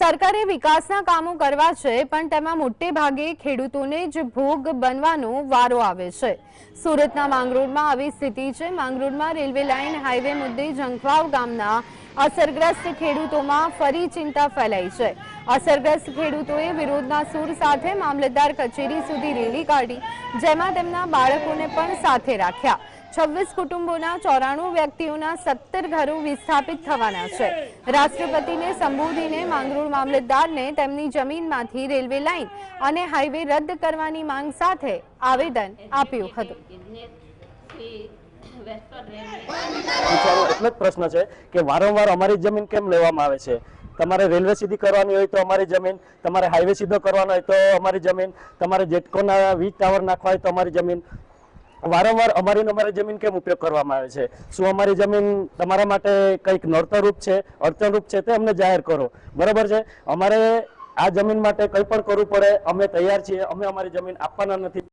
સરકારે વિકાસના કામો કરવા છે પણ તેમાં મોટે ભાગે ખેડૂતોને જ ભોગ બનવાનો વારો આવે છે। સુરતના માંગરોળમાં આવી સ્થિતિ છે। માંગરોળમાં રેલવે લાઇન હાઈવે મુદ્દે જંખવાવ ગામના અસરગ્રસ્ત ખેડૂતોમાં ફરી ચિંતા ફેલાઈ છે। અસરગ્રસ્ત ખેડૂતોએ વિરોધના સૂર સાથે મામલતદાર કચેરી સુધી રેલી કાઢી, જેમાં તેમના બાળકોને પણ સાથે રાખ્યા। 26 કુટુંબોના 94 વ્યક્તિઓના 17 ઘરો વિસ્થાપિત થવાના છે। રાષ્ટ્રપતિને સંબોધીને માંગરોળ મામલતદારને તેમની જમીનમાંથી રેલવે લાઇન અને હાઈવે રદ કરવાની માંગ સાથે આવેદન આપ્યું હતું। એટલો જ પ્રશ્ન છે કે વારંવાર અમારી જમીન કેમ લેવામાં આવે છે? તમારે રેલવે સીધી કરવાની હોય તો અમારી જમીન, તમારે હાઈવે સીધો કરવાનો હોય તો અમારી જમીન, તમારે જેટકોના વીજ ટાવર નાખવા હોય તો અમારી જમીન। વારંવાર અમારી જમીન કેમ ઉપયોગ કરવામાં આવે છે? શું અમારી જમીન તમારા માટે કંઈક નડતરરૂપ છે, અડચણરૂપ છે? તે અમને જાહેર કરો, બરાબર છે? અમારે આ જમીન માટે કંઈ પણ કરવું પડે, અમે તૈયાર છીએ, અમે અમારી જમીન આપવાના નથી।